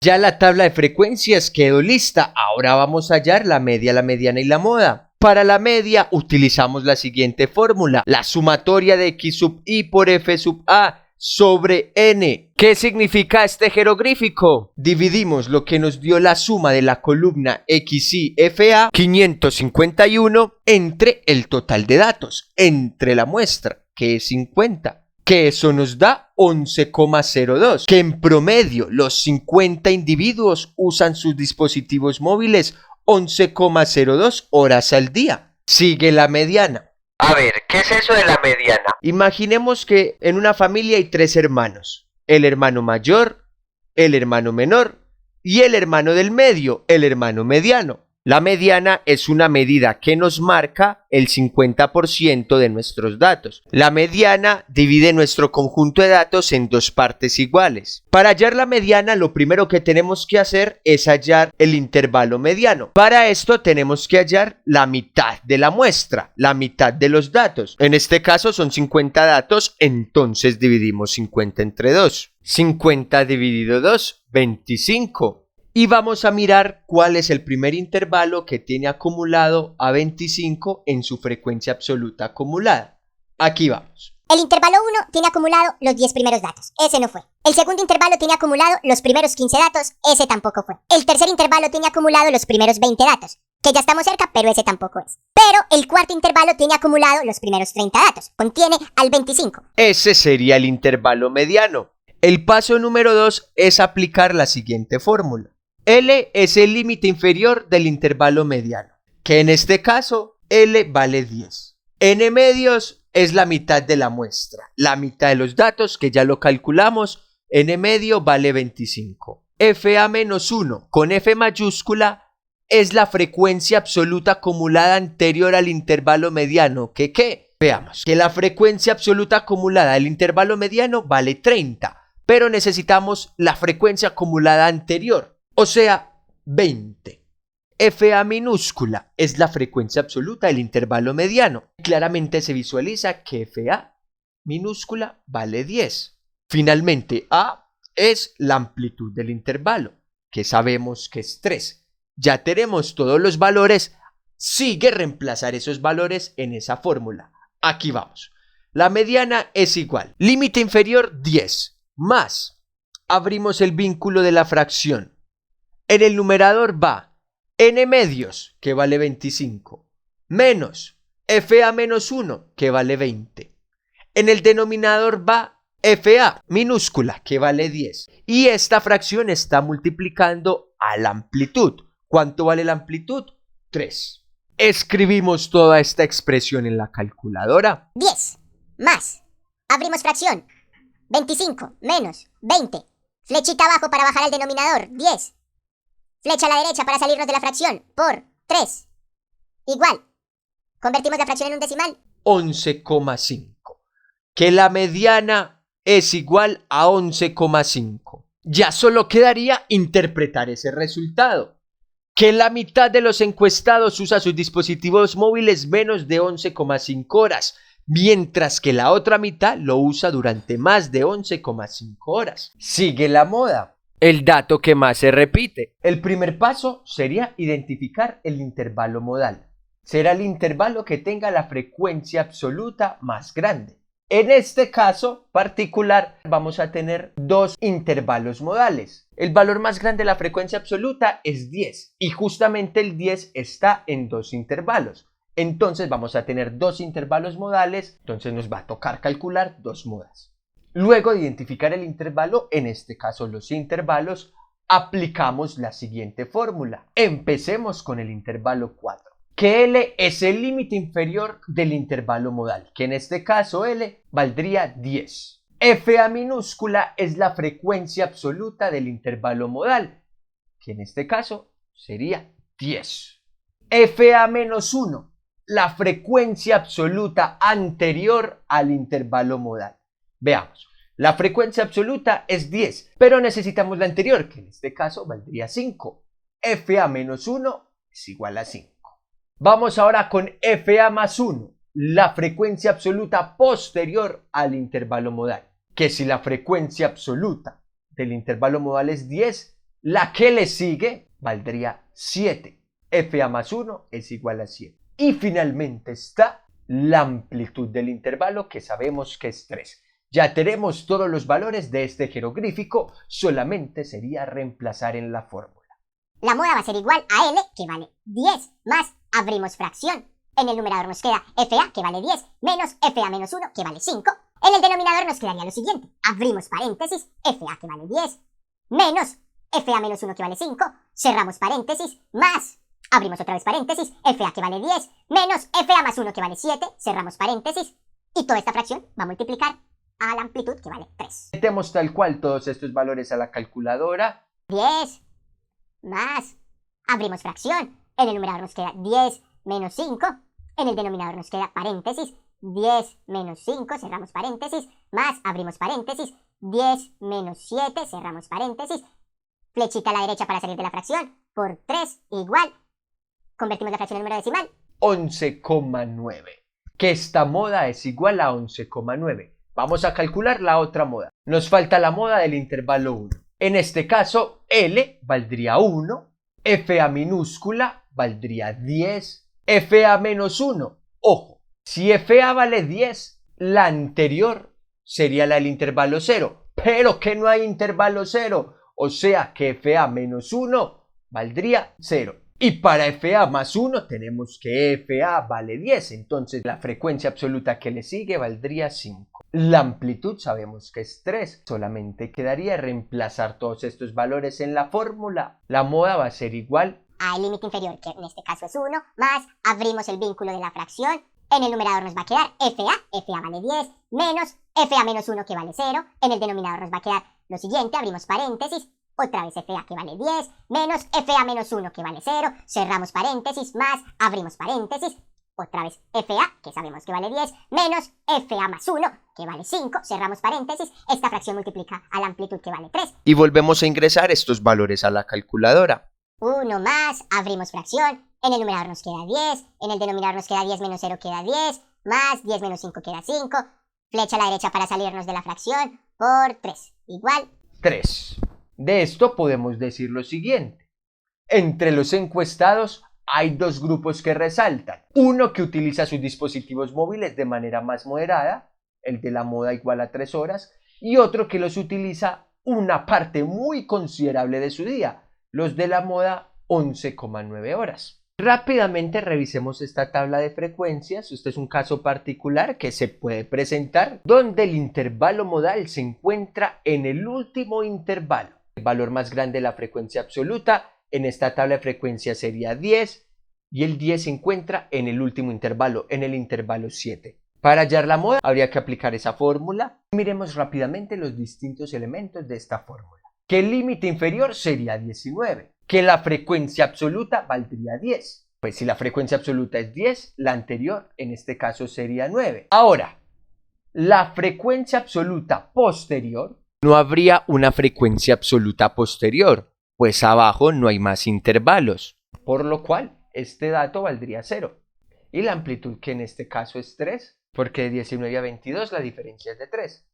Ya la tabla de frecuencias quedó lista. Ahora vamos a hallar la media, la mediana y la moda. Para la media utilizamos la siguiente fórmula. La sumatoria de x sub i por f sub a sobre n. ¿Qué significa este jeroglífico? Dividimos lo que nos dio la suma de la columna xi fa 551 entre el total de datos, entre la muestra, que es 50. Que eso nos da 11,02, que en promedio los 50 individuos usan sus dispositivos móviles 11,02 horas al día. Sigue la mediana. A ver, ¿qué es eso de la mediana? Imaginemos que en una familia hay 3 hermanos. El hermano mayor, el hermano menor y el hermano del medio, el hermano mediano. La mediana es una medida que nos marca el 50% de nuestros datos. La mediana divide nuestro conjunto de datos en 2 partes iguales. Para hallar la mediana, lo primero que tenemos que hacer es hallar el intervalo mediano. Para esto tenemos que hallar la mitad de la muestra, la mitad de los datos. En este caso son 50 datos, entonces dividimos 50 entre 2. 50 dividido 2, 25. Y vamos a mirar cuál es el primer intervalo que tiene acumulado a 25 en su frecuencia absoluta acumulada. Aquí vamos. El intervalo 1 tiene acumulado los 10 primeros datos. Ese no fue. El segundo intervalo tiene acumulado los primeros 15 datos. Ese tampoco fue. El tercer intervalo tiene acumulado los primeros 20 datos. Que ya estamos cerca, pero ese tampoco es. Pero el cuarto intervalo tiene acumulado los primeros 30 datos. Contiene al 25. Ese sería el intervalo mediano. El paso número 2 es aplicar la siguiente fórmula. L es el límite inferior del intervalo mediano, que en este caso L vale 10. N medios es la mitad de la muestra, la mitad de los datos que ya lo calculamos, N medio vale 25. FA menos 1 con F mayúscula es la frecuencia absoluta acumulada anterior al intervalo mediano, ¿qué? Veamos, que la frecuencia absoluta acumulada del intervalo mediano vale 30, pero necesitamos la frecuencia acumulada anterior. O sea, 20. FA minúscula es la frecuencia absoluta del intervalo mediano. Claramente se visualiza que FA minúscula vale 10. Finalmente, A es la amplitud del intervalo, que sabemos que es 3. Ya tenemos todos los valores. Sigue reemplazar esos valores en esa fórmula. Aquí vamos. La mediana es igual. Límite inferior 10 más. Abrimos el vínculo de la fracción. En el numerador va n medios, que vale 25, menos FA menos 1, que vale 20. En el denominador va FA minúscula, que vale 10. Y esta fracción está multiplicando a la amplitud. ¿Cuánto vale la amplitud? 3. Escribimos toda esta expresión en la calculadora. 10 más. Abrimos fracción. 25 menos 20. Flechita abajo para bajar al denominador. 10. Flecha a la derecha para salirnos de la fracción, por 3. Igual. Convertimos la fracción en un decimal. 11,5. Que la mediana es igual a 11,5. Ya solo quedaría interpretar ese resultado. Que la mitad de los encuestados usa sus dispositivos móviles menos de 11,5 horas, mientras que la otra mitad lo usa durante más de 11,5 horas. Sigue la moda. El dato que más se repite. El primer paso sería identificar el intervalo modal. Será el intervalo que tenga la frecuencia absoluta más grande. En este caso particular vamos a tener 2 intervalos modales. El valor más grande de la frecuencia absoluta es 10 y justamente el 10 está en 2 intervalos. Entonces vamos a tener 2 intervalos modales, entonces nos va a tocar calcular 2 modas. Luego de identificar el intervalo, en este caso los intervalos, aplicamos la siguiente fórmula. Empecemos con el intervalo 4, que L es el límite inferior del intervalo modal, que en este caso L valdría 10. FA minúscula es la frecuencia absoluta del intervalo modal, que en este caso sería 10. FA menos 1, la frecuencia absoluta anterior al intervalo modal. Veamos, la frecuencia absoluta es 10, pero necesitamos la anterior, que en este caso valdría 5. FA menos 1 es igual a 5. Vamos ahora con FA más 1, la frecuencia absoluta posterior al intervalo modal. Que si la frecuencia absoluta del intervalo modal es 10, La que le sigue valdría 7. FA más 1 es igual a 7. Y finalmente está la amplitud del intervalo, que sabemos que es 3. Ya tenemos todos los valores de este jeroglífico, solamente sería reemplazar en la fórmula. La moda va a ser igual a L, que vale 10, más abrimos fracción. En el numerador nos queda FA, que vale 10, menos FA menos 1, que vale 5. En el denominador nos quedaría lo siguiente. Abrimos paréntesis, FA, que vale 10, menos FA menos 1, que vale 5. Cerramos paréntesis, más, abrimos otra vez paréntesis, FA, que vale 10, menos FA más 1, que vale 7. Cerramos paréntesis. Y toda esta fracción va a multiplicar a la amplitud, que vale 3. Metemos tal cual todos estos valores a la calculadora. 10 más, abrimos fracción. En el numerador nos queda 10 menos 5. En el denominador nos queda paréntesis, 10 menos 5, cerramos paréntesis, más, abrimos paréntesis, 10 menos 7, cerramos paréntesis, flechita a la derecha para salir de la fracción, por 3 igual, convertimos la fracción en número decimal, 11,9. Que esta moda es igual a 11,9. Vamos a calcular la otra moda. Nos falta la moda del intervalo 1. En este caso, L valdría 1, FA minúscula valdría 10, FA menos 1. Ojo, si FA vale 10, la anterior sería la del intervalo 0, pero que no hay intervalo 0, o sea que FA menos 1 valdría 0. Y para FA más 1 tenemos que FA vale 10, entonces la frecuencia absoluta que le sigue valdría 5. La amplitud sabemos que es 3, solamente quedaría reemplazar todos estos valores en la fórmula. La moda va a ser igual al límite inferior, que en este caso es 1, más, abrimos el vínculo de la fracción, en el numerador nos va a quedar FA vale 10, menos FA menos 1, que vale 0, en el denominador nos va a quedar lo siguiente, abrimos paréntesis, otra vez FA, que vale 10, menos FA menos 1, que vale 0, cerramos paréntesis, más, abrimos paréntesis, otra vez FA, que sabemos que vale 10, menos FA más 1, que vale 5, cerramos paréntesis, esta fracción multiplica a la amplitud, que vale 3. Y volvemos a ingresar estos valores a la calculadora. 1 más, abrimos fracción, en el numerador nos queda 10, en el denominador nos queda 10 menos 0, queda 10, más 10 menos 5 queda 5, flecha a la derecha para salirnos de la fracción, por 3, igual 3. De esto podemos decir lo siguiente. Entre los encuestados hay dos grupos que resaltan. Uno que utiliza sus dispositivos móviles de manera más moderada, el de la moda igual a 3 horas, y otro que los utiliza una parte muy considerable de su día, los de la moda 11,9 horas. Rápidamente revisemos esta tabla de frecuencias. Este es un caso particular que se puede presentar donde el intervalo modal se encuentra en el último intervalo. El valor más grande de la frecuencia absoluta en esta tabla de frecuencias sería 10 y el 10 se encuentra en el último intervalo, en el intervalo 7. Para hallar la moda habría que aplicar esa fórmula. Miremos rápidamente los distintos elementos de esta fórmula. Que el límite inferior sería 19, que la frecuencia absoluta valdría 10. Pues si la frecuencia absoluta es 10, la anterior en este caso sería 9. Ahora, la frecuencia absoluta posterior, no habría una frecuencia absoluta posterior, pues abajo no hay más intervalos, por lo cual este dato valdría 0. Y la amplitud, que en este caso es 3, porque de 19 a 22 la diferencia es de 3.